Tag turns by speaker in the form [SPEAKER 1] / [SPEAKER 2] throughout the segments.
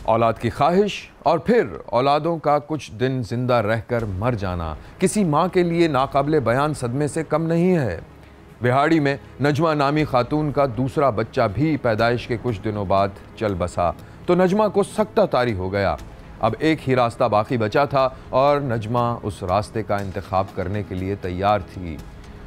[SPEAKER 1] औलाद की ख्वाहिश और फिर औलादों का कुछ दिन जिंदा रहकर मर जाना किसी माँ के लिए नाकाबिले बयान सदमे से कम नहीं है। बिहाड़ी में नजमा नामी खातून का दूसरा बच्चा भी पैदाइश के कुछ दिनों बाद चल बसा तो नजमा को सख्ता तारी हो गया। अब एक ही रास्ता बाकी बचा था और नजमा उस रास्ते का इंतखाब करने के लिए तैयार थी।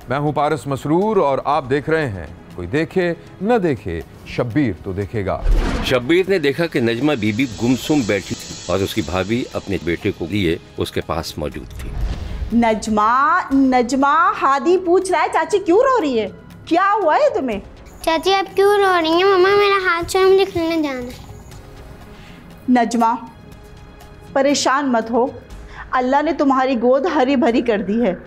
[SPEAKER 1] मैं हूँ पारस मसरूर और आप देख रहे हैं कोई देखे न देखे, शब्बीर तो देखेगा।
[SPEAKER 2] शब्बीर ने देखा कि नजमा बीबी गुमसुम बैठी थी और उसकी भाभी अपने बेटे को लिए उसके पास मौजूद थी।
[SPEAKER 3] नजमा हादी पूछ रहा है चाची क्यों रो रही है, क्या हुआ है तुम्हें?
[SPEAKER 4] चाची आप क्यों रो रही हैं? मम्मा मेरा हाथ छोड़ो, मुझे खेलने जाना है।
[SPEAKER 3] नजमा परेशान मत हो, अल्लाह ने तुम्हारी गोद हरी भरी कर दी है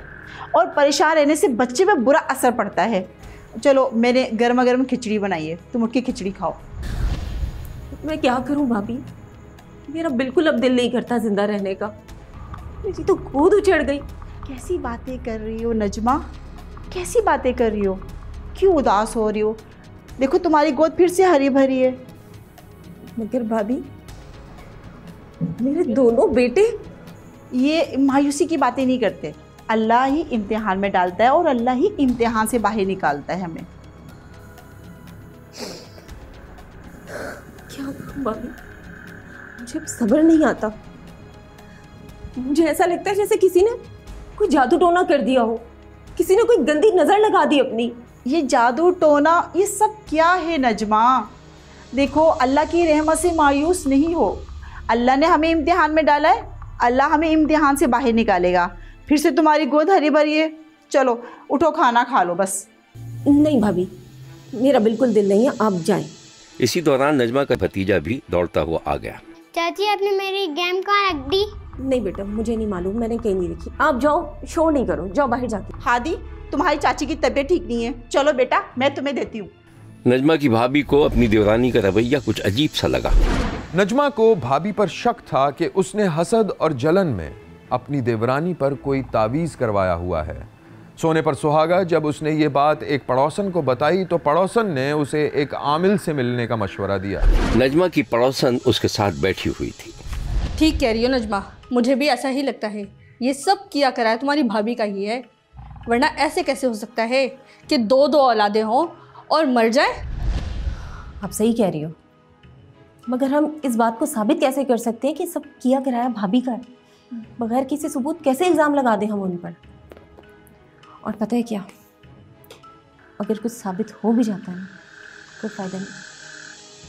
[SPEAKER 3] और परेशान रहने से बच्चे पे बुरा असर पड़ता है। चलो मैंने गर्मा गर्म खिचड़ी बनाई है, तुम उठ के खिचड़ी खाओ।
[SPEAKER 5] मैं क्या करूं भाभी, मेरा बिल्कुल अब दिल नहीं करता जिंदा रहने का। मेरी तो गोद उछड़ गई।
[SPEAKER 3] कैसी बातें कर रही हो नजमा, कैसी बातें कर रही हो, क्यों उदास हो रही हो? देखो तुम्हारी गोद फिर से हरी भरी है।
[SPEAKER 5] मगर भाभी मेरे दोनों बेटे।
[SPEAKER 3] ये मायूसी की बातें नहीं करते, अल्लाह ही इम्तिहान में डालता है और अल्लाह ही इम्तिहान से बाहर निकालता है हमें।
[SPEAKER 5] क्या करूं भाभी, मुझे अब सब्र नहीं आता। मुझे ऐसा लगता है जैसे किसी ने कोई जादू टोना कर दिया हो, किसी ने कोई गंदी नज़र लगा दी अपनी।
[SPEAKER 3] ये जादू टोना ये सब क्या है नजमा? देखो अल्लाह की रहमत से मायूस नहीं हो, अल्लाह ने हमें इम्तिहान में डाला है, अल्लाह हमें इम्तिहान से बाहर निकालेगा। फिर से तुम्हारी गोद हरी भरी है, चलो उठो खाना खा लो बस।
[SPEAKER 5] नहीं भाभी मेरा बिल्कुल दिल नहीं है, आप जाएं।
[SPEAKER 2] इसी दौरान नजमा का भतीजा भी दौड़ता हुआ आ गया।
[SPEAKER 4] चाची आपने मेरी गेम कहाँ रख दी?
[SPEAKER 5] नहीं बेटा मुझे नहीं मालूम, मैंने कहीं नहीं रखी। आप जाओ, शोर नहीं करो, जाओ बाहर जाके।
[SPEAKER 3] हादी तुम्हारी चाची की तबीयत ठीक नहीं है, चलो बेटा मैं तुम्हें देती हूँ।
[SPEAKER 2] नजमा की भाभी को अपनी देवरानी का रवैया कुछ अजीब सा लगा।
[SPEAKER 1] नजमा को भाभी पर शक था कि उसने हसद और जलन में अपनी देवरानी पर कोई तावीज़ करवाया हुआ है। सोने पर सुहागा जब उसने ये बात एक पड़ोसन को बताई तो पड़ोसन ने उसे एक आमिल से मिलने का मशवरा दिया।
[SPEAKER 2] नजमा की पड़ोसन उसके साथ बैठी हुई थी।
[SPEAKER 6] ठीक कह रही हो नजमा, मुझे भी ऐसा ही लगता है। ये सब किया करा है तुम्हारी भाभी का ही है, वरना ऐसे कैसे हो सकता है कि दो दो औलादें हों और मर जाए।
[SPEAKER 5] आप सही कह रही हो, मगर हम इस बात को साबित कैसे कर सकते हैं कि सब किया कराया भाभी का है? बगैर किसी सबूत कैसे इल्ज़ाम लगा दें हम उन पर? और पता है क्या, अगर कुछ साबित हो भी जाता है ना, कोई फ़ायदा नहीं,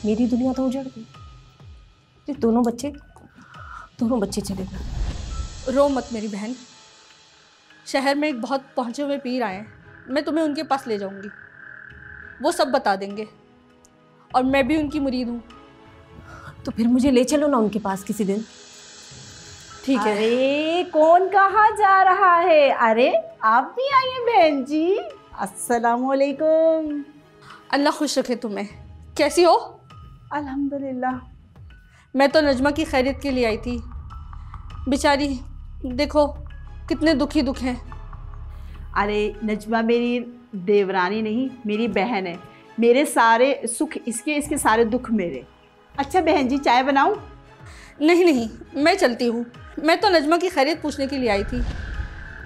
[SPEAKER 5] मेरी दुनिया तो उजड़ गई। ये दोनों बच्चे चले गए।
[SPEAKER 6] रो मत मेरी बहन, शहर में एक बहुत पहुँचे हुए पीर आए हैं, मैं तुम्हें उनके पास ले जाऊँगी, वो सब बता देंगे और मैं भी उनकी मुरीद हूँ।
[SPEAKER 5] तो फिर मुझे ले चलो ना उनके पास किसी दिन।
[SPEAKER 6] ठीक है।
[SPEAKER 3] अरे कौन कहाँ जा रहा है? अरे आप भी आइए बहन जी, अस्सलाम वालेकुम।
[SPEAKER 6] अल्लाह खुश रखे तुम्हें। कैसी हो?
[SPEAKER 3] अल्हम्दुलिल्लाह।
[SPEAKER 6] मैं तो नजमा की खैरियत के लिए आई थी, बेचारी देखो कितने दुखी दुख हैं।
[SPEAKER 3] अरे नजमा मेरी देवरानी नहीं, मेरी बहन है, मेरे सारे सुख इसके सारे दुख मेरे। अच्छा बहन जी चाय बनाऊं?
[SPEAKER 6] नहीं नहीं मैं चलती हूँ, मैं तो नजमा की खैरियत पूछने के लिए आई थी।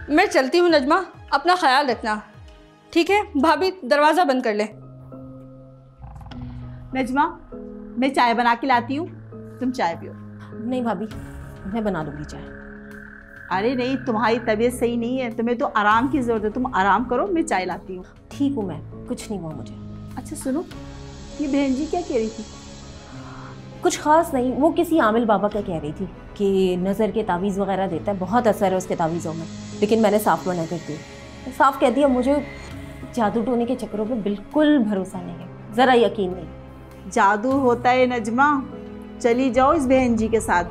[SPEAKER 6] मैं चलती हूँ नजमा, अपना ख्याल रखना, ठीक है? भाभी दरवाज़ा बंद कर ले।
[SPEAKER 3] नजमा मैं चाय बना के लाती हूँ, तुम चाय पियो।
[SPEAKER 5] नहीं भाभी मैं बना दूंगी चाय।
[SPEAKER 3] अरे नहीं तुम्हारी तबीयत सही नहीं है, तुम्हें तो आराम की ज़रूरत है, तुम आराम करो, मैं चाय लाती हूँ।
[SPEAKER 5] ठीक हूँ मैं, कुछ नहीं हुआ मुझे।
[SPEAKER 3] अच्छा सुनो, ये बहन जी क्या कह रही थी?
[SPEAKER 5] कुछ ख़ास नहीं, वो किसी आमिल बाबा का कह रही थी कि नज़र के तावीज़ वगैरह देता है, बहुत असर है उसके तावीज़ों में, लेकिन मैंने साफ मना कर दिया। साफ कह दिया मुझे जादू टोने के चक्करों में बिल्कुल भरोसा नहीं है, ज़रा यकीन नहीं।
[SPEAKER 3] जादू होता है नजमा, चली जाओ इस बहन जी के साथ,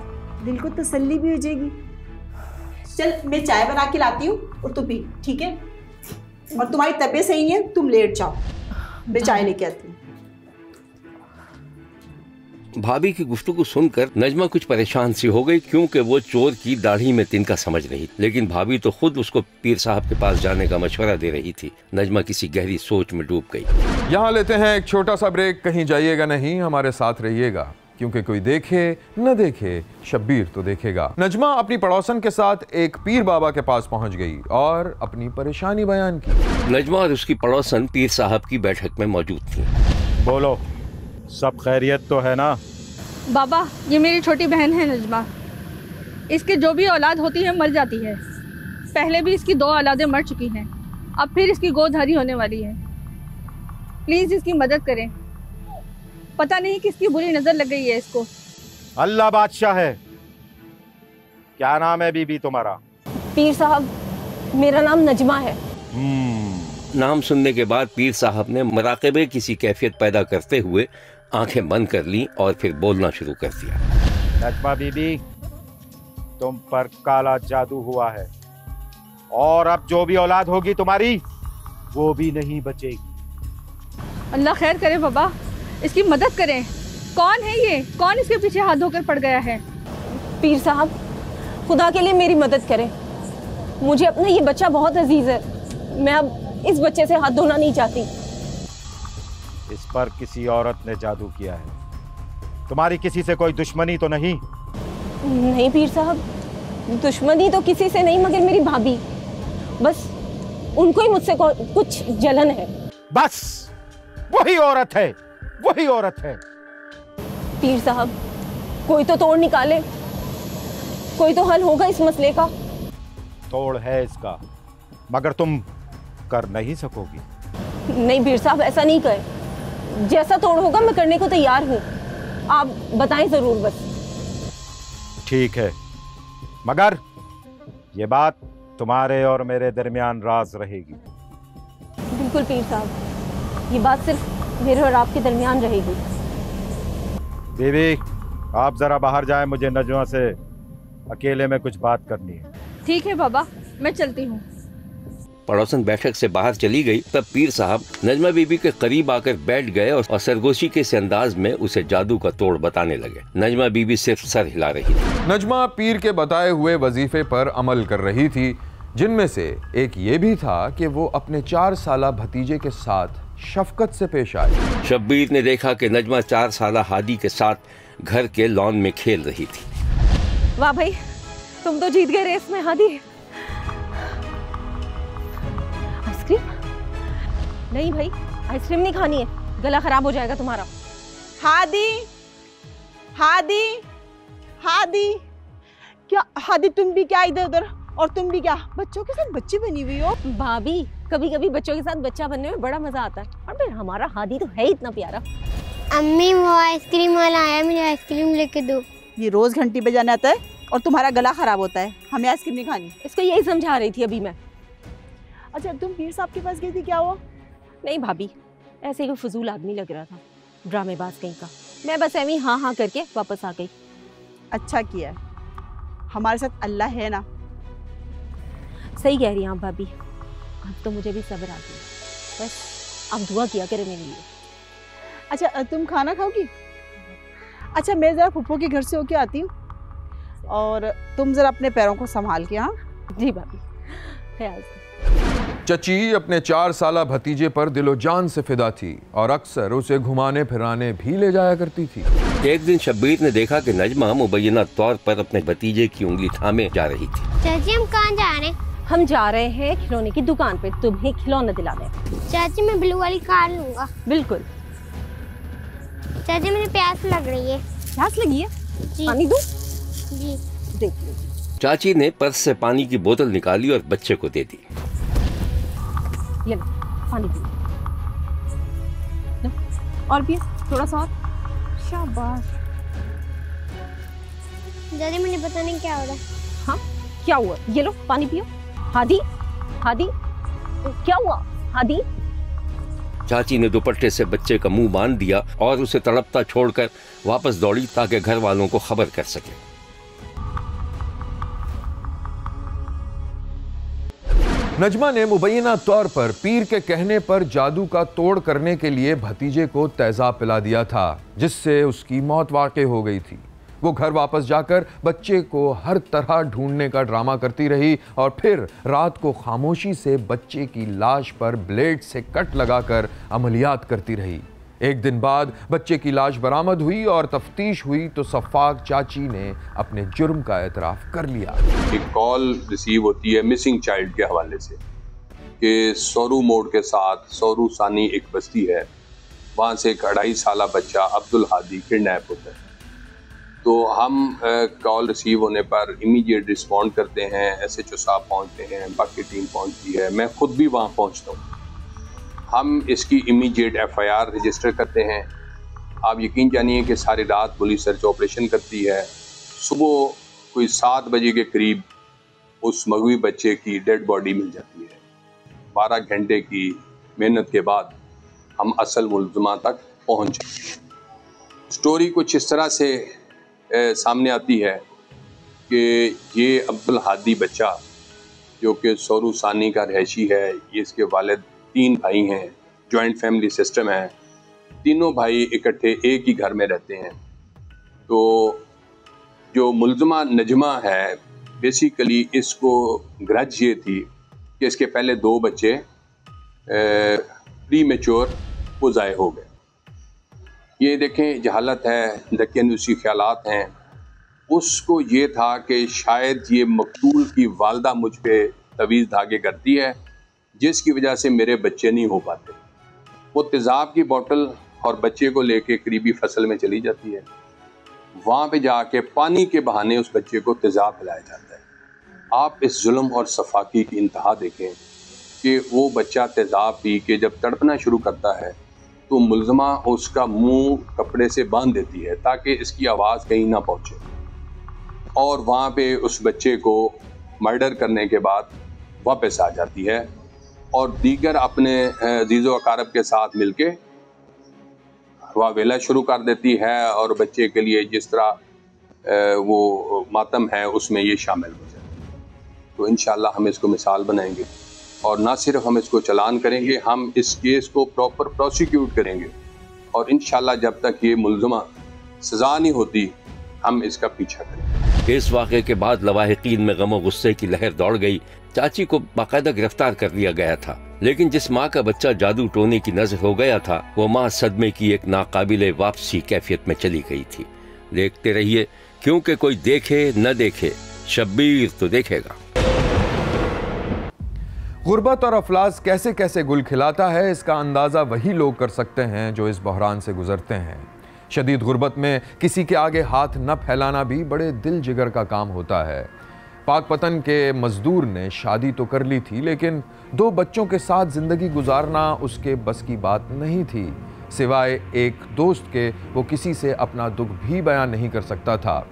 [SPEAKER 3] दिल को तसल्ली भी हो जाएगी। चल मैं चाय बना के लाती हूँ और तू पी, ठीक है? और तुम्हारी तबीयत सही नहीं है, तुम लेट जाओ, मैं चाय लेके आती हूँ।
[SPEAKER 2] भाभी की गुफ्तगू सुनकर नजमा कुछ परेशान सी हो गई, क्योंकि वो चोर की दाढ़ी में तिनका समझ रही, लेकिन भाभी तो खुद उसको पीर साहब के पास जाने का मशवरा दे रही थी। नजमा किसी गहरी सोच में डूब गई।
[SPEAKER 1] यहाँ लेते हैं एक छोटा सा ब्रेक, कहीं जाइएगा नहीं, हमारे साथ रहिएगा। क्योंकि कोई देखे न देखे शब्बीर तो देखेगा। नजमा अपनी पड़ोसन के साथ एक पीर बाबा के पास पहुंच गई और अपनी परेशानी बयान की।
[SPEAKER 2] नजमा और उसकी पड़ोसन पीर साहब की बैठक में मौजूद थी।
[SPEAKER 7] बोलो, सब खैरियत तो है ना?
[SPEAKER 6] बाबा, ये मेरी छोटी बहन है नजमा। इसके जो भी औलाद होती है मर जाती है। पहले भी इसकी 2 औलादें मर चुकी हैं, अब फिर इसकी गोदधारी होने वाली है। प्लीज़ इसकी मदद करें। पता नहीं किसकी बुरी नज़र लग गई है इसको।
[SPEAKER 7] अल्लाह बादशाह है। क्या नाम है बीबी तुम्हारा?
[SPEAKER 5] पीर साहब, मेरा नाम नजमा है।
[SPEAKER 2] नाम सुनने के बाद पीर साहब ने मुराक़बे किसी कैफियत पैदा करते हुए आंखें बंद कर ली और फिर बोलना शुरू कर दिया।
[SPEAKER 7] नजमा बीबी, तुम पर काला जादू हुआ है और अब जो भी औलाद होगी तुम्हारी वो भी नहीं बचेगी।
[SPEAKER 6] अल्लाह खैर करे बाबा, इसकी मदद करें। कौन है ये? कौन इसके पीछे हाथ धोकर पड़ गया है?
[SPEAKER 5] पीर साहब, खुदा के लिए मेरी मदद करें। मुझे अपना ये बच्चा बहुत अजीज है। मैं अब इस बच्चे से हाथ धोना नहीं चाहती।
[SPEAKER 7] इस पर किसी औरत ने जादू किया है। तुम्हारी किसी से कोई दुश्मनी तो नहीं?
[SPEAKER 5] नहीं पीर साहब, दुश्मनी तो किसी से नहीं, मगर मेरी भाभी, बस उनको ही मुझसे कुछ जलन है।
[SPEAKER 7] बस वही औरत है, वही औरत है।
[SPEAKER 5] पीर साहब, कोई तो तोड़ निकाले, कोई तो हल होगा इस मसले का।
[SPEAKER 7] तोड़ है इसका, मगर तुम कर नहीं सकोगी।
[SPEAKER 5] नहीं पीर साहब, ऐसा नहीं कहे। जैसा तोड़ होगा मैं करने को तैयार हूँ, आप बताएं जरूर बस।
[SPEAKER 7] ठीक है, मगर ये बात तुम्हारे और मेरे दरमियान राज रहेगी।
[SPEAKER 5] बिल्कुल पीर साहब, ये बात सिर्फ मेरे और आपके दरमियान रहेगी।
[SPEAKER 7] बीवी, आप जरा बाहर जाएं, मुझे नजमा से अकेले में कुछ बात करनी है।
[SPEAKER 6] ठीक है बाबा, मैं चलती हूँ।
[SPEAKER 2] पड़ोसन बैठक से बाहर चली गई, तब पीर साहब नजमा बीबी के करीब आकर बैठ गए और सरगोशी के इस अंदाज में उसे जादू का तोड़ बताने लगे। नजमा बीबी सिर्फ सर हिला रही थी।
[SPEAKER 1] नजमा पीर के बताए हुए वजीफे पर अमल कर रही थी, जिनमें से एक ये भी था कि वो अपने 4 साला भतीजे के साथ शफकत से पेश आए।
[SPEAKER 2] शब्बीर ने देखा कि नजमा 4 साला हादी के साथ घर के लॉन में खेल रही थी।
[SPEAKER 5] वाह भाई, तुम तो जीत गए रेस में हादी। आइसक्रीम? नहीं भाई, आइसक्रीम नहीं खानी है, गला खराब हो जाएगा तुम्हारा।
[SPEAKER 3] हादी, हादी, हादी, क्या हादी, तुम भी क्या इधर उधर? और तुम भी क्या बच्चों के साथ बच्ची बनी हुई हो?
[SPEAKER 5] भाभी, कभी कभी बच्चों के साथ बच्चा बनने में बड़ा मजा आता है, और फिर हमारा हादी तो है इतना प्यारा।
[SPEAKER 4] अम्मी, वो आइसक्रीम वाला आया, मुझे आइसक्रीम लेके दो।
[SPEAKER 3] ये रोज घंटी बजाने आता है और तुम्हारा गला खराब होता है। हमें आइसक्रीम नहीं खानी।
[SPEAKER 5] इसको यही समझा रही थी अभी मैं।
[SPEAKER 3] अच्छा, तुम पीर साहब के पास गई थी, क्या हुआ?
[SPEAKER 5] नहीं भाभी, ऐसे ही कोई फजूल आदमी लग रहा था, ड्रामेबाज कहीं का। मैं बस ऐਵੇਂ हाँ हाँ करके वापस आ गई।
[SPEAKER 3] अच्छा किया, हमारे साथ अल्लाह है ना।
[SPEAKER 5] सही कह रही हैं आप भाभी, अब तो मुझे भी सब्र आ गया। बस आप दुआ किया करें मेरे लिए।
[SPEAKER 3] अच्छा, तुम खाना खाओगी? अच्छा, मैं ज़रा फुप्पो के घर से होके आती हूँ, और तुम ज़रा अपने पैरों को संभाल के। हाँ
[SPEAKER 5] जी भाभी, ख्याल से।
[SPEAKER 1] चची अपने 4 साला भतीजे पर दिलो जान से फिदा थी और अक्सर उसे घुमाने फिराने भी ले जाया करती थी।
[SPEAKER 2] एक दिन शब्बीर ने देखा कि नजमा मुबैना तौर पर अपने भतीजे की उंगली थामे जा रही थी।
[SPEAKER 4] चाची, हम कहाँ जा रहे हैं?
[SPEAKER 5] हम जा रहे हैं खिलौने की दुकान पे, तुम्हें खिलौना दिलाने।
[SPEAKER 4] चाची, मैं ब्लू वाली कार लूंगा।
[SPEAKER 5] बिल्कुल।
[SPEAKER 4] चाची, मुझे प्यास लग रही है।
[SPEAKER 5] प्यास लगी है?
[SPEAKER 4] जी।
[SPEAKER 5] पानी दूं?
[SPEAKER 4] जी।
[SPEAKER 5] देख लीजिए।
[SPEAKER 2] चाची ने पर्स से पानी की बोतल निकाली और बच्चे को दे दी।
[SPEAKER 5] ये लो, पानी पी लो। और भी थोड़ा सा और। शाबाश।
[SPEAKER 4] दादी, मुझे पता नहीं क्या हो रहा है।
[SPEAKER 5] हाँ, क्या हुआ? ये लो पानी पियो। हादी, हादी, क्या हुआ हादी?
[SPEAKER 2] चाची ने दुपट्टे से बच्चे का मुंह बांध दिया और उसे तड़पता छोड़कर वापस दौड़ी ताकि घर वालों को खबर कर सके।
[SPEAKER 1] नजमा ने मुबैना तौर पर पीर के कहने पर जादू का तोड़ करने के लिए भतीजे को तेजाब पिला दिया था, जिससे उसकी मौत वाक़ई हो गई थी। वो घर वापस जाकर बच्चे को हर तरह ढूंढने का ड्रामा करती रही और फिर रात को खामोशी से बच्चे की लाश पर ब्लेड से कट लगाकर अमलियात करती रही। एक दिन बाद बच्चे की लाश बरामद हुई और तफ्तीश हुई तो सफ़ाक चाची ने अपने जुर्म का एतराफ़ कर लिया।
[SPEAKER 8] एक कॉल रिसीव होती है मिसिंग चाइल्ड के हवाले से कि सोरू मोड़ के साथ सोरू सानी एक बस्ती है, वहाँ से एक 2.5 साला बच्चा अब्दुल हादी किडनैप होता है। तो हम कॉल रिसीव होने पर इमीडिएट रिस्पॉन्ड करते हैं, SHO साहब पहुँचते हैं, बाकी टीम पहुँचती है, मैं खुद भी वहाँ पहुँचता हूँ। हम इसकी इमीडिएट FIR रजिस्टर करते हैं। आप यकीन जानिए कि सारी रात पुलिस सर्च ऑपरेशन करती है। सुबह कोई 7 बजे के करीब उस मगवी बच्चे की डेड बॉडी मिल जाती है। 12 घंटे की मेहनत के बाद हम असल मुलज़मा तक पहुँच जाते हैं। स्टोरी कुछ इस तरह से सामने आती है कि ये अब्दुल हादी बच्चा जो कि सोरू सानी का रहायशी है, ये इसके वालिद 3 भाई हैं, जॉइंट फैमिली सिस्टम है, तीनों भाई इकट्ठे एक ही घर में रहते हैं। तो जो मुलज़मा नजमा है, बेसिकली इसको ग्रज ये थी कि इसके पहले 2 बच्चे प्री मैच्योर वो ज़ाय हो गए। ये देखें जहालत है, दकियानूसी ख्यालात हैं। उसको ये था कि शायद ये मकतूल की वालदा मुझ पे तवीज़ धागे करती है, जिसकी वजह से मेरे बच्चे नहीं हो पाते। वो तेज़ाब की बोतल और बच्चे को लेके करीबी फसल में चली जाती है। वहाँ पे जाके पानी के बहाने उस बच्चे को तेज़ाब पिलाया जाता है। आप इस जुल्म और सफाकी की इंतहा देखें कि वो बच्चा तेज़ाब पी के जब तड़पना शुरू करता है तो मुलज़मा उसका मुंह कपड़े से बांध देती है ताकि इसकी आवाज़ कहीं ना पहुँचे, और वहाँ पे उस बच्चे को मर्डर करने के बाद वापस आ जाती है और दीगर अपने अजीज़ो अकारब के साथ मिलके वावेला शुरू कर देती है और बच्चे के लिए जिस तरह वो मातम है उसमें ये शामिल हो जाए। तो इंशाअल्लाह हम इसको मिसाल बनाएंगे और ना सिर्फ हम इसको चलान करेंगे, हम इस केस को प्रॉपर प्रोसिक्यूट करेंगे और इंशाअल्लाह जब तक ये मुलज़मा सज़ा नहीं होती हम इसका पीछा करेंगे।
[SPEAKER 2] इस वाक़े के बाद लवाहिकीन में गम और गुस्से की लहर दौड़ गई। चाची को बाकायदा गिरफ्तार कर लिया गया था, लेकिन जिस माँ का बच्चा जादू टोने की नजर हो गया था, वो माँ सदमे की एक नाकाबिले वापसी कैफियत में चली गई थी। देखते रहिए, क्योंकि कोई देखे न देखे, शब्बीर तो देखेगा।
[SPEAKER 1] गुर्बत और अफलास कैसे कैसे गुल खिलाता है, इसका अंदाज़ा वही लोग कर सकते हैं जो इस बहरान से गुजरते हैं। शदीद गुर्बत में किसी के आगे हाथ न फैलाना भी बड़े दिल जिगर का काम होता है। पाकपतन के मजदूर ने शादी तो कर ली थी, लेकिन 2 बच्चों के साथ ज़िंदगी गुजारना उसके बस की बात नहीं थी। सिवाय एक दोस्त के वो किसी से अपना दुख भी बयान नहीं कर सकता था।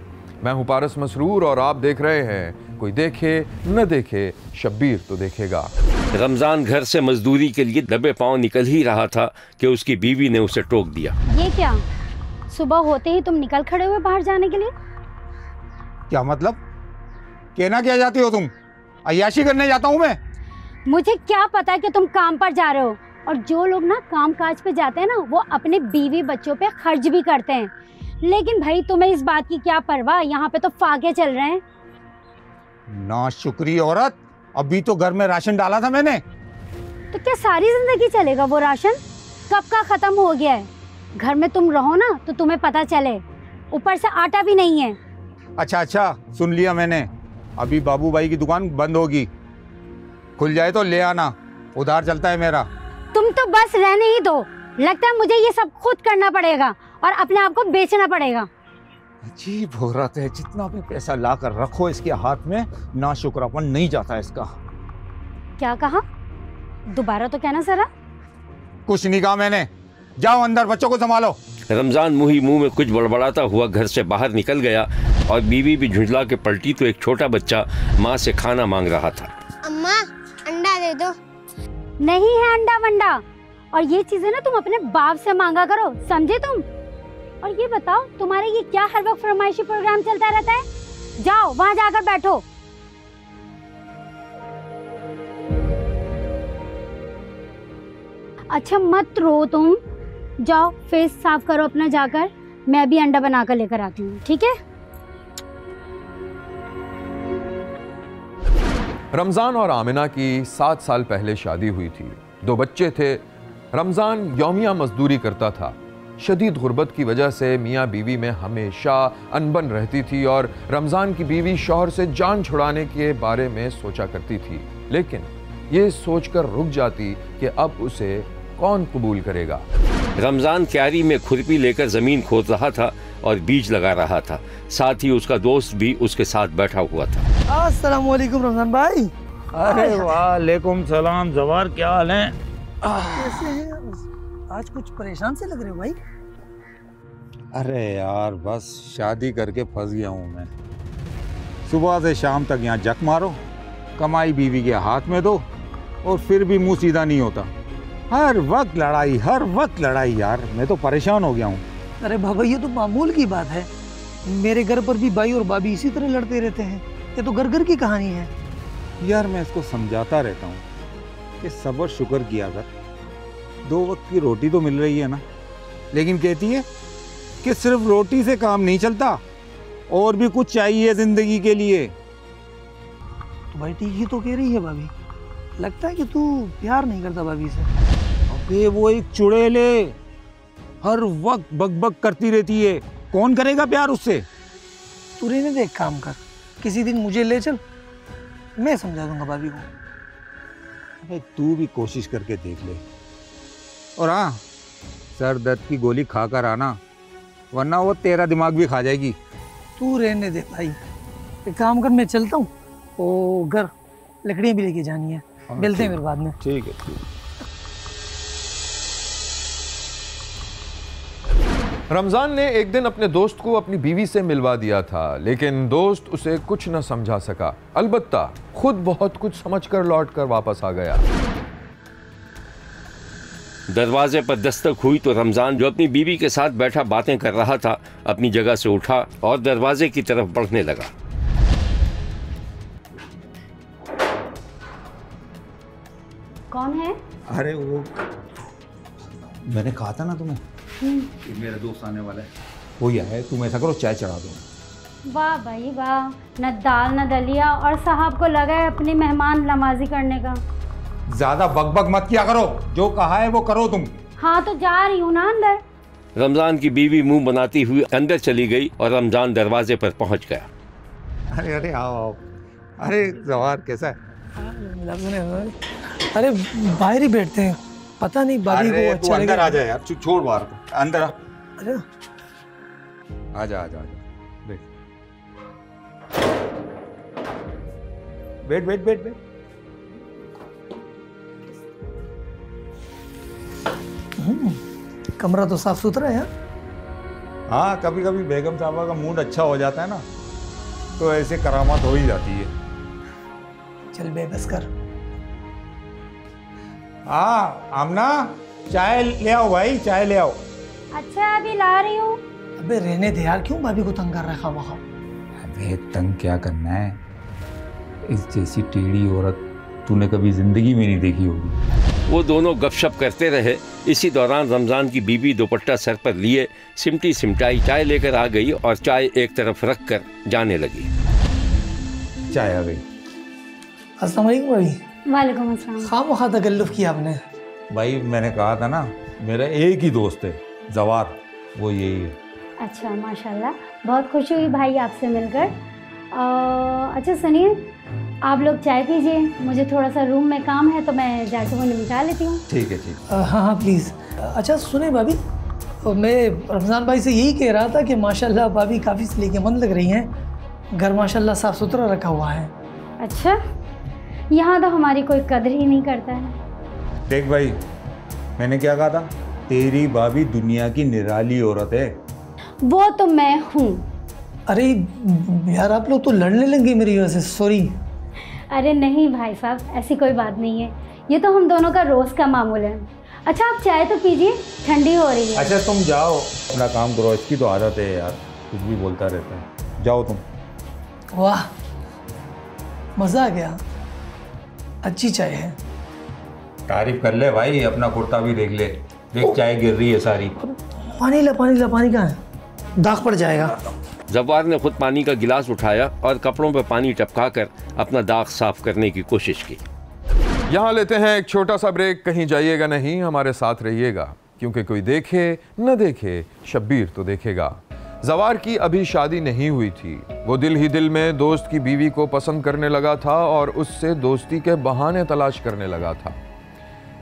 [SPEAKER 1] मैं हूँ पारस मसरूर और आप देख रहे हैं कोई देखे न देखे, शब्बीर तो देखेगा।
[SPEAKER 2] रमजान घर से मजदूरी के लिए दबे पांव निकल ही रहा था कि उसकी बीवी ने उसे टोक दिया।
[SPEAKER 9] ये क्या, सुबह होते ही तुम निकल खड़े हुए बाहर जाने के लिए?
[SPEAKER 7] क्या मतलब? कहना क्या जाती हो तुम? अय्याशी करने जाता हूँ मैं?
[SPEAKER 9] मुझे क्या पता कि तुम काम पर जा रहे हो, और जो लोग ना काम काज पे जाते हैं ना, वो अपने बीवी बच्चों पे खर्च भी करते हैं। लेकिन भाई तुम्हें इस बात की क्या परवाह, यहाँ पे तो फाके चल रहे हैं।
[SPEAKER 7] ना शुक्री औरत, अभी तो घर में राशन डाला था मैंने।
[SPEAKER 9] तो क्या सारी जिंदगी चलेगा वो राशन? कब का खत्म हो गया है। घर में तुम रहो ना तो तुम्हें पता चले, ऊपर से आटा भी नहीं है।
[SPEAKER 7] अच्छा, सुन लिया मैंने। अभी बाबू भाई की दुकान बंद होगी, खुल जाए तो ले आना, उधार चलता है मेरा।
[SPEAKER 9] तुम तो बस रहने ही दो, लगता है मुझे ये सब खुद करना पड़ेगा और अपने आप को बेचना पड़ेगा।
[SPEAKER 7] अजीब औरत है, जितना भी पैसा ला कर रखो इसके हाथ में, ना शुक्रापन नहीं जाता इसका।
[SPEAKER 9] क्या कहा? दोबारा तो कहना जरा।
[SPEAKER 7] कुछ नहीं कहा मैंने, जाओ अंदर बच्चों को संभालो।
[SPEAKER 2] रमजान मुंह ही मुंह में कुछ बड़बड़ाता हुआ घर से बाहर निकल गया और बीवी भी झुंझला के पलटी तो एक छोटा बच्चा माँ से खाना मांग रहा था।
[SPEAKER 4] अम्मा अंडा दे दो।
[SPEAKER 9] नहीं है अंडा वंडा, और ये चीजें ना तुम अपने बाप से मांगा करो, समझे तुम? और ये बताओ, तुम्हारे ये क्या हर वक्त फरमाइशी प्रोग्राम चलता रहता है? जाओ वहां जाकर बैठो। अच्छा मत रो तुम, जाओ फेस साफ करो अपना जाकर, मैं भी अंडा बनाकर लेकर आती हूँ, ठीक है?
[SPEAKER 1] रमज़ान और आमिना की 7 साल पहले शादी हुई थी। 2 बच्चे थे। रमज़ान यौमिया मजदूरी करता था। शदीद गुर्बत की वजह से मियाँ बीवी में हमेशा अनबन रहती थी और रमज़ान की बीवी शौहर से जान छुड़ाने के बारे में सोचा करती थी, लेकिन ये सोचकर रुक जाती कि अब उसे कौन कबूल करेगा।
[SPEAKER 2] रमज़ान क्यारी में खुरपी लेकर ज़मीन खोद रहा था और बीज लगा रहा था। साथ ही उसका दोस्त भी उसके साथ बैठा हुआ था।
[SPEAKER 10] अस्सलाम वालेकुम रमज़ान भाई।
[SPEAKER 7] अरे वालेकुम सलाम जवार, क्या हाल है?
[SPEAKER 10] कैसे हैं? आज कुछ परेशान से लग रहे हो भाई।
[SPEAKER 7] अरे यार बस शादी करके फंस गया हूँ मैं। सुबह से शाम तक यहाँ जक मारो, कमाई बीवी के हाथ में दो और फिर भी मुंह सीधा नहीं होता। हर वक्त लड़ाई यार, मैं तो परेशान हो गया हूँ।
[SPEAKER 10] अरे बाबा ये तो मामूल की बात है, मेरे घर पर भी भाई और भाभी इसी तरह लड़ते रहते हैं। ये तो घर घर की कहानी है।
[SPEAKER 7] यार मैं इसको समझाता रहता हूँ कि सब्र शुक्र किया कर, 2 वक्त की रोटी तो मिल रही है ना। लेकिन कहती है कि सिर्फ रोटी से काम नहीं चलता, और भी कुछ चाहिए जिंदगी के लिए।
[SPEAKER 10] तो भाई ठीक ही तो कह रही है भाभी। लगता है कि तू प्यार नहीं करता भाभी से।
[SPEAKER 7] अबे वो एक चुड़ैले हर वक्त बकबक करती रहती है, कौन करेगा प्यार उससे?
[SPEAKER 10] तू रहने दे, एक काम कर, किसी दिन मुझे ले चल, मैं समझा दूंगा भाभी को।
[SPEAKER 7] अबे तू भी कोशिश करके देख ले, और हाँ सर दर्द की गोली खा कर आना, वरना वो तेरा दिमाग भी खा जाएगी।
[SPEAKER 10] तू रहने दे भाई, एक काम कर, मैं चलता हूँ, वो घर लकड़ियाँ भी लेके जानी है, मिलते हैं फिर बाद में।
[SPEAKER 7] ठीक है।
[SPEAKER 1] रमज़ान ने एक दिन अपने दोस्त को अपनी बीवी से मिलवा दिया था, लेकिन दोस्त उसे कुछ न समझा सका। अलबत्ता खुद बहुत कुछ समझकर लौटकर वापस आ गया।
[SPEAKER 2] दरवाजे पर दस्तक हुई तो रमज़ान, जो अपनी बीवी के साथ बैठा बातें कर रहा था, अपनी जगह से उठा और दरवाजे की तरफ बढ़ने लगा।
[SPEAKER 9] कौन है?
[SPEAKER 7] अरे वो मैंने कहा था ना तुम्हें कि मेरा दोस्त आने वाला है, वो ही है। तुम ऐसा करो, चाय चढ़ा दो।
[SPEAKER 9] वाह भाई वाह, न दाल न दलिया, और साहब को लगा है अपनी मेहमान नवाजी करने का।
[SPEAKER 7] ज्यादा बकबक मत किया करो, जो कहा है वो करो तुम।
[SPEAKER 9] हाँ तो जा रही हूँ ना अंदर।
[SPEAKER 2] रमज़ान की बीवी मुंह बनाती हुई अंदर चली गई और रमज़ान दरवाजे पर पहुंच गया।
[SPEAKER 7] अरे अरे आओ आओ। अरे जवार कैसा है?
[SPEAKER 10] अरे बाहर ही बैठते हैं, पता नहीं भाभी को अच्छा
[SPEAKER 7] अंदर आ जा यार, छोड़ बाहर को, अंदर आ।
[SPEAKER 10] अरे
[SPEAKER 7] आजा बैठ बैठ बैठ बैठ।
[SPEAKER 10] कमरा तो साफ सुथरा है।
[SPEAKER 7] हाँ कभी कभी बेगम साहबा का मूड अच्छा हो जाता है ना, तो ऐसे करामात हो ही जाती है।
[SPEAKER 10] चल बेबस कर।
[SPEAKER 7] हाँ आमना, चाय ले आओ भाई, चाय ले आओ।
[SPEAKER 9] अच्छा अभी ला रही हूँ।
[SPEAKER 10] अबे रहने दे यार, क्यों भाभी को तंग कर रहा है खामखा?
[SPEAKER 7] अबे तंग क्या करना है, इस जैसी टेढ़ी औरत तूने कभी जिंदगी में नहीं देखी होगी।
[SPEAKER 2] वो दोनों गपशप करते रहे। इसी दौरान रमज़ान की बीवी दुपट्टा सर पर लिए सिमटी सिमटाई चाय लेकर आ गई और चाय एक तरफ रख कर जाने लगी।
[SPEAKER 7] चाय आ गई।
[SPEAKER 10] अस्सलाम वालेकुम भाभी।
[SPEAKER 9] वालेकुम अस्सलाम।
[SPEAKER 10] खामखा तकल्लुफ किया आपने।
[SPEAKER 7] भाई मैंने कहा था ना, मेरा एक ही दोस्त है जवार, वो यही है।
[SPEAKER 9] अच्छा माशाल्लाह, बहुत खुशी हुई भाई आपसे मिलकर। अच्छा सुनिए, आप लोग चाय पीजिए, मुझे थोड़ा सा रूम में काम है तो मैं जाके वो निपटा लेती हूँ।
[SPEAKER 7] ठीक है ठीक।
[SPEAKER 10] हाँ प्लीज़। अच्छा सुने भाभी, मैं रमज़ान भाई से यही कह रहा था कि माशाल्लाह भाभी काफ़ी सलीकेमंद लग रही हैं, घर माशाल्लाह साफ़ सुथरा रखा हुआ है।
[SPEAKER 9] अच्छा, यहाँ तो हमारी कोई कदर ही नहीं करता है।
[SPEAKER 7] देख भाई, मैंने क्या कहा था, तेरी भाभी दुनिया की निराली औरत है।
[SPEAKER 9] वो तो मैं हूँ।
[SPEAKER 10] अरे यार आप लोग तो लड़ने लगे मेरी वजह से, सॉरी।
[SPEAKER 9] अरे नहीं भाई साहब, ऐसी कोई बात नहीं है, ये तो हम दोनों का रोज़ का मामूल है। अच्छा आप चाय तो पीजिए, ठंडी हो रही है।
[SPEAKER 7] अच्छा तुम जाओ अपना काम करो, इसकी तो आदत है यार, कुछ भी बोलता रहता है। जाओ तुम।
[SPEAKER 10] वाह मज़ा आ गया, अच्छी चाय है।
[SPEAKER 7] तारीफ कर ले भाई, अपना कुर्ता भी देख ले, देख चाय गिर रही है सारी।
[SPEAKER 10] पानी ला, पानी ला, पानी कहाँ है, दाग पड़ जाएगा।
[SPEAKER 2] जवार ने खुद पानी का गिलास उठाया और कपड़ों पर पानी टपका कर अपना दाग साफ करने की कोशिश की।
[SPEAKER 1] यहाँ लेते हैं एक छोटा सा ब्रेक। कहीं जाइएगा नहीं, हमारे साथ रहिएगा, क्योंकि कोई देखे न देखे शब्बीर तो देखेगा। जवार की अभी शादी नहीं हुई थी। वो दिल ही दिल में दोस्त की बीवी को पसंद करने लगा था और उससे दोस्ती के बहाने तलाश करने लगा था।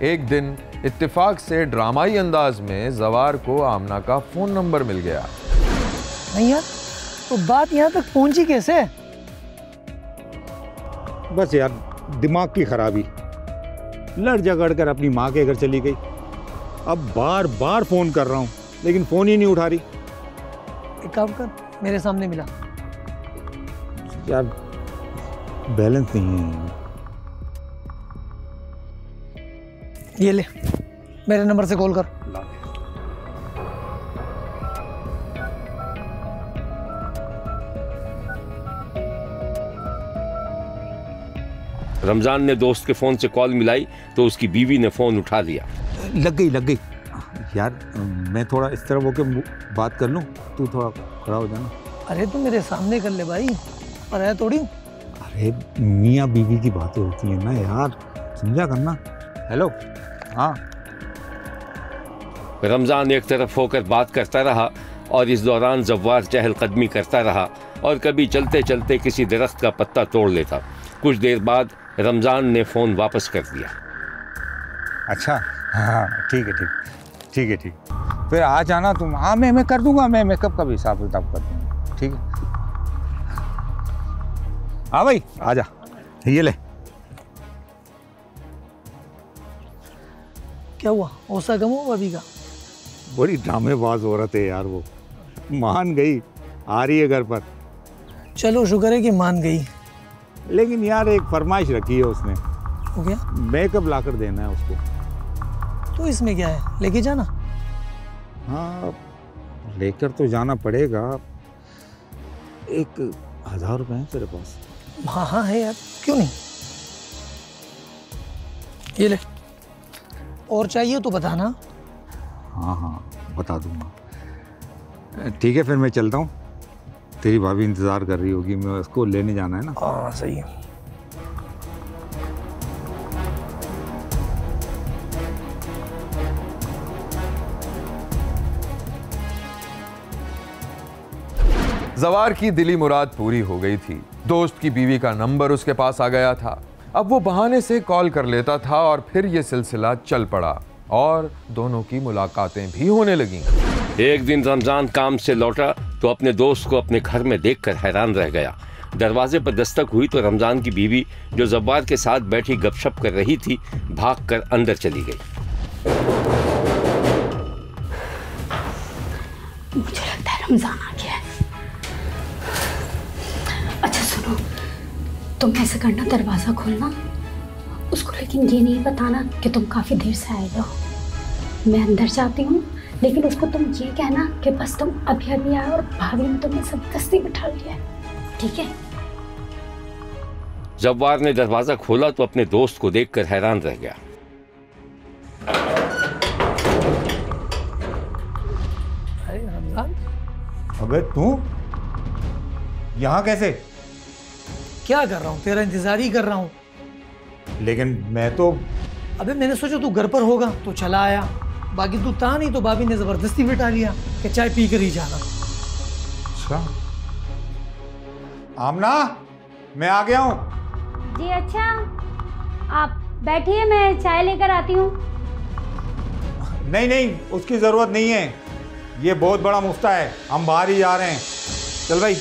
[SPEAKER 1] एक दिन इत्तेफाक से ड्रामाई अंदाज में जवार को आमना का फोन नंबर मिल गया।
[SPEAKER 10] नहीं यार, तो बात यहाँ तक पहुंची कैसे?
[SPEAKER 7] बस यार, दिमाग की खराबी। लड़ झगड़ कर अपनी माँ के घर चली गई। अब बार बार फोन कर रहा हूँ लेकिन फोन ही नहीं उठा रही।
[SPEAKER 10] एक काम कर, मेरे सामने मिला।
[SPEAKER 7] यार बैलेंस नहीं है।
[SPEAKER 10] ये ले, मेरे नंबर से कॉल कर।
[SPEAKER 2] रमजान ने दोस्त के फोन से कॉल मिलाई तो उसकी बीवी ने फोन उठा लिया।
[SPEAKER 7] लग गई यार, मैं थोड़ा इस तरफ होके बात कर लूं, तू थोड़ा खड़ा हो जाना।
[SPEAKER 10] अरे तू मेरे सामने कर ले भाई, पर है थोड़ी।
[SPEAKER 7] अरे मियाँ बीवी की बातें होती हैं ना यार, समझा करना। हेलो, हाँ।
[SPEAKER 2] रमजान एक तरफ होकर बात करता रहा और इस दौरान जव्वार चहलकदमी करता रहा और कभी चलते चलते किसी दरख्त का पत्ता तोड़ लेता। कुछ देर बाद रमजान ने फोन वापस कर दिया।
[SPEAKER 7] अच्छा, हाँ ठीक है। फिर आ जाना तुम। हाँ मैं कर दूंगा, मैं मेकअप का भी हिसाब किताब कर दूंगा, ठीक है। हाँ भाई आ जा, ये ले।
[SPEAKER 10] क्या हुआ, औसा गम हुआ अभी का?
[SPEAKER 7] बड़ी ड्रामेबाज औरत है यार, वो मान गई, आ रही है घर पर।
[SPEAKER 10] चलो शुक्र है कि मान गई।
[SPEAKER 7] लेकिन यार एक फरमाइश रखी है उसने।
[SPEAKER 10] हो गया?
[SPEAKER 7] मेकअप लाकर देना है उसको।
[SPEAKER 10] तो इसमें क्या है, लेके जाना।
[SPEAKER 7] हाँ लेकर तो जाना पड़ेगा। 1000 रुपये है तेरे पास?
[SPEAKER 10] हाँ है यार, क्यों नहीं। ये ले, और चाहिए तो बताना।
[SPEAKER 7] हाँ बता दूंगा। ठीक है फिर मैं चलता हूँ, तेरी भाभी इंतज़ार कर रही होगी, मैं उसको लेने जाना है ना।
[SPEAKER 10] हाँ सही है।
[SPEAKER 1] जवार की दिली मुराद पूरी हो गई थी। दोस्त की बीवी का नंबर उसके पास आ गया था। अब वो बहाने से कॉल कर लेता था और फिर ये सिलसिला चल पड़ा और दोनों की मुलाकातें भी होने लगीं।
[SPEAKER 2] एक दिन रमजान काम से लौटा तो अपने दोस्त को अपने घर में देखकर हैरान रह गया। दरवाजे पर दस्तक हुई तो रमजान की बीवी, जो जब्बार के साथ बैठी गपशप कर रही थी, भागकर अंदर चली गई।
[SPEAKER 9] मुझे लगता है रमजान आ गया है। अच्छा सुनो, तुम ऐसे करना, दरवाजा खोलना उसको, लेकिन ये नहीं बताना कि तुम काफी देर से आए हो। मैं अंदर जाती हूँ, लेकिन उसको तुम ये कहना कि बस तुम अभी अभी आए और भाभी ने तुम्हें जबरदस्ती बिठा लिया है, ठीक है?
[SPEAKER 2] जब्बार ने दरवाजा खोला तो अपने दोस्त को देखकर हैरान रह गया।
[SPEAKER 10] अरे रमजान,
[SPEAKER 7] अबे तू यहाँ कैसे?
[SPEAKER 10] क्या कर रहा हूँ, तेरा इंतजार ही कर रहा हूँ।
[SPEAKER 7] लेकिन मैं तो,
[SPEAKER 10] अबे मैंने सोचा तू घर पर होगा तो चला आया, बाकी तू था नहीं तो भाभी ने जबरदस्ती बिठा लिया कि चाय पी कर ही जाना।
[SPEAKER 7] अच्छा आमना, मैं आ गया हूँ।
[SPEAKER 9] जी अच्छा, आप बैठिए, मैं चाय लेकर आती हूँ।
[SPEAKER 7] नहीं उसकी जरूरत नहीं है, ये बहुत बड़ा मुफ्ता है, हम बाहर ही जा रहे हैं। चल भाई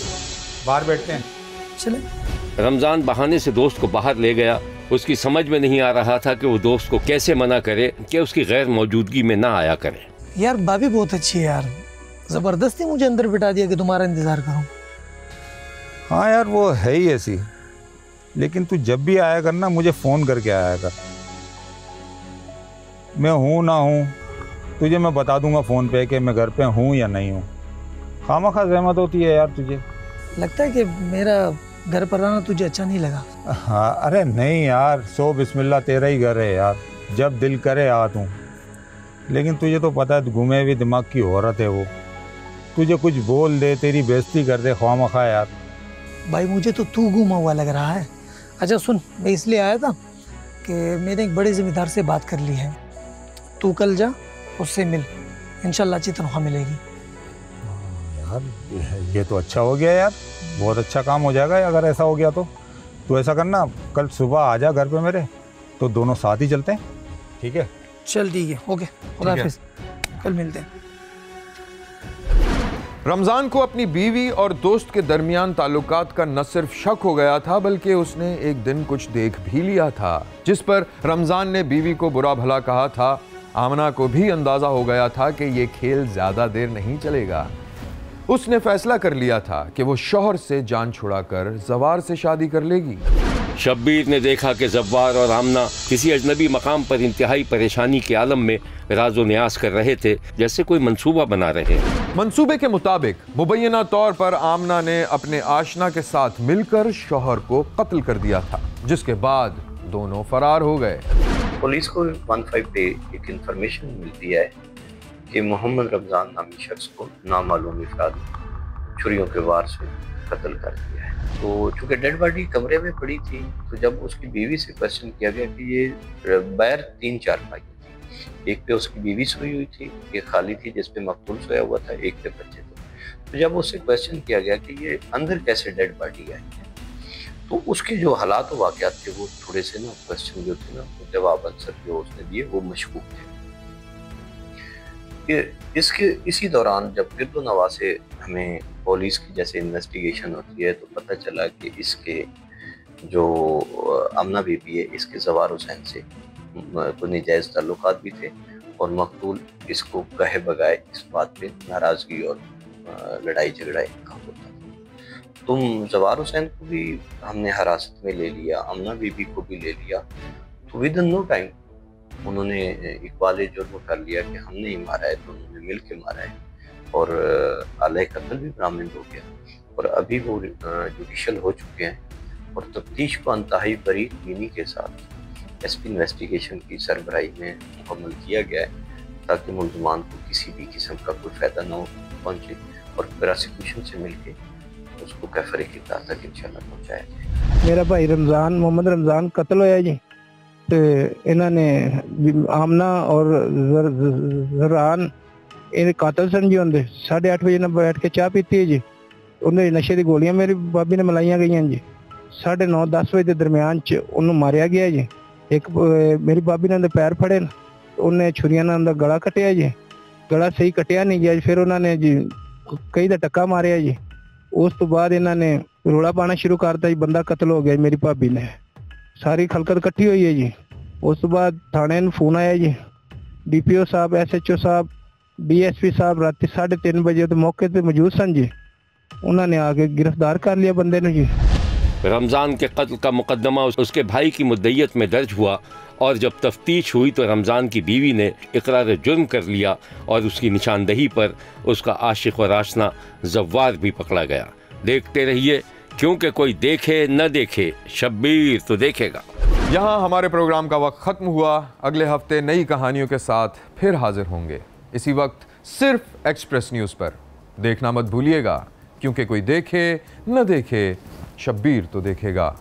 [SPEAKER 7] बाहर बैठते हैं।
[SPEAKER 10] चले।
[SPEAKER 2] रमजान बहाने से दोस्त को बाहर ले गया। उसकी समझ में नहीं आ रहा था कि वो दोस्त को कैसे मना करे कि उसकी गैर मौजूदगी में ना आया करे।
[SPEAKER 10] यार भाभी बहुत अच्छी है यार, जबरदस्ती मुझे अंदर बिठा दिया कि तुम्हारा इंतजार करूं।
[SPEAKER 7] हाँ यार वो है ही ऐसी, लेकिन तू जब भी आया कर ना मुझे फ़ोन करके आया कर। मैं हूँ ना हूँ तुझे मैं बता दूंगा फ़ोन पे कि मैं घर पे हूँ या नहीं हूँ। खामखा ज़हमत होती है यार तुझे।
[SPEAKER 10] लगता है कि मेरा घर पर रहना तुझे अच्छा नहीं लगा।
[SPEAKER 7] हाँ अरे नहीं यार, सो बिस्मिल्लाह, तेरा ही घर है यार, जब दिल करे आ तू। लेकिन तुझे तो पता है घूमे हुए दिमाग की औरत है वो, तुझे कुछ बोल दे, तेरी बेइज्जती कर दे खामखा यार।
[SPEAKER 10] भाई मुझे तो तू घूमा हुआ लग रहा है। अच्छा सुन, मैं इसलिए आया था कि मैंने एक बड़े ज़िम्मेदार से बात कर ली है, तू कल जा उससे मिल, इंशाल्लाह अच्छी तनख्वाह मिलेगी।
[SPEAKER 7] यार ये तो अच्छा हो गया यार, बहुत अच्छा काम हो जाएगा अगर ऐसा हो गया तो। तू ऐसा करना, कल सुबह आ जा घर पे मेरे, तो दोनों साथ ही चलते हैं, ठीक है?
[SPEAKER 10] चल ठीक है, ओके, खुदा हाफिज़, कल मिलते हैं।
[SPEAKER 1] रमज़ान को अपनी बीवी और दोस्त के दरमियान ताल्लुकात का न सिर्फ शक हो गया था, बल्कि उसने एक दिन कुछ देख भी लिया था, जिस पर रमज़ान ने बीवी को बुरा भला कहा था। आमना को भी अंदाज़ा हो गया था कि ये खेल ज़्यादा देर नहीं चलेगा। उसने फैसला कर लिया था कि वो शौहर से जान छुड़ाकर जवार से शादी कर लेगी।
[SPEAKER 2] शब्बीर ने देखा कि जव्वार और आमना किसी अजनबी मकाम पर इंतहाई परेशानी के आलम में राजो न्यास कर रहे थे, जैसे कोई मंसूबा बना रहे।
[SPEAKER 1] मंसूबे के मुताबिक मुबैना तौर पर आमना ने अपने आशना के साथ मिलकर शौहर को कत्ल कर दिया था, जिसके बाद दोनों फरार हो गए।
[SPEAKER 11] पुलिस को 15 पे एक इंफॉर्मेशन मिलती है कि मोहम्मद रमज़ान नामी शख्स को नामालूम अफराद छुरियों के वार से कत्ल कर दिया है। तो चूँकि डेड बॉडी कमरे में पड़ी थी, तो जब उसकी बीवी से क्वेश्चन किया गया कि ये बैर 3 चारपाई थी, एक पे उसकी बीवी सोई हुई थी, एक खाली थी जिस पे मकतूल सोया हुआ था, एक पे बच्चे थे। तो जब उससे क्वेश्चन किया गया कि ये अंदर कैसे डेड बॉडी आई है, तो उसके जो हालात व वाक़यात थे वो थोड़े से ना क्वेश्चन जो थे ना, जवाब आंसर जो उसने दिए वो मशकूक थे। इसके इसी दौरान जब गिरदो नवा से हमें पुलिस की जैसे इन्वेस्टिगेशन होती है, तो पता चला कि इसके जो आमना बीबी है, इसके जवार हुसैन से कोई नाजायज़ ताल्लुकात भी थे, और मकतूल इसको कहे बगाए इस बात पे नाराज़गी और लड़ाई झगड़ा का होता था। तुम जवार हुसैन को भी हमने हिरासत में ले लिया, आमना बीबी को भी ले लिया, तो विद इन नो टाइम उन्होंने इकबाल जुर्म कर लिया कि हमने ही मारा है, तो उन्होंने मिल के मारा है, और आले कत्ल भी बरामद हो गया, और अभी वो जुडिशल हो चुके हैं, और तफ्तीश को अंतहाई बरीकी के साथ SP इन्वेस्टिगेशन की सरबराही में मुकम्मल किया गया है, ताकि मुलजमान को किसी भी किस्म का कोई फ़ायदा न पहुँचे, और प्रोसिक्यूशन से मिल के उसको कैफरे की तह तक इंशाल्लाह पहुँचाया जाए।
[SPEAKER 12] मेरा भाई रमज़ान, मोहम्मद रमज़ान कत्ल होया जी, तो इन्होंने आमना और जरान इन कातल सन जी होंगे। 8:30 बजे ना बैठ के चाह पीती है जी, उन्हें नशे की गोलियां मेरी भाभी ने मिलाइया गई जी। 9:30-10 बजे के दरमियान च उन्होंने मारिया गया जी। एक मेरी भाभी ने पैर फड़े, उन्हें छुरियां ने गला कटिया जी, गला सही कटिया नहीं गया, फिर उन्होंने जी कई दा टक्का मारिया जी। उस तो बाद इन्होंने रोला पाना शुरू करता जी, बंदा कत्ल हो गया मेरी भाभी ने, सारी खलकत इकट्ठी हुई है जी। उस तो बाद थाने में फोन आया जी, DPO साहब, SHO साहब, DSP साहब रात 3:30 बजे तो मौके पे मौजूद सन जी, उन्होंने आके गिरफ्तार कर लिया बंदे ने जी।
[SPEAKER 2] रमज़ान के कत्ल का मुकदमा उसके भाई की मुद्दईयत में दर्ज हुआ, और जब तफ्तीश हुई तो रमज़ान की बीवी ने इकरार जुर्म कर लिया, और उसकी निशानदही पर उसका आशिक और आशना जव्वार भी पकड़ा गया। देखते रहिए, क्योंकि कोई देखे न देखे, शब्बीर तो देखेगा।
[SPEAKER 1] यहाँ हमारे प्रोग्राम का वक्त ख़त्म हुआ। अगले हफ्ते नई कहानियों के साथ फिर हाजिर होंगे, इसी वक्त सिर्फ एक्सप्रेस न्यूज़ पर। देखना मत भूलिएगा, क्योंकि कोई देखे न देखे, शब्बीर तो देखेगा।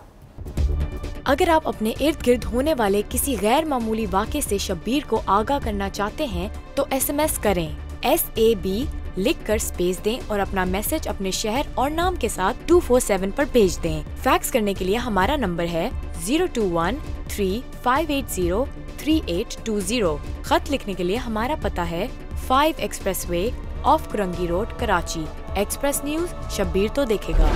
[SPEAKER 13] अगर आप अपने इर्द गिर्द होने वाले किसी गैर मामूली वाक़े से शब्बीर को आगाह करना चाहते हैं, तो SMS करें SAB लिखकर स्पेस दें और अपना मैसेज अपने शहर और नाम के साथ 247 पर भेज दें। फैक्स करने के लिए हमारा नंबर है 02135803820। खत लिखने के लिए हमारा पता है 5 expressway of Korangi road, Karachi. Express news, Shabbir तो देखेगा।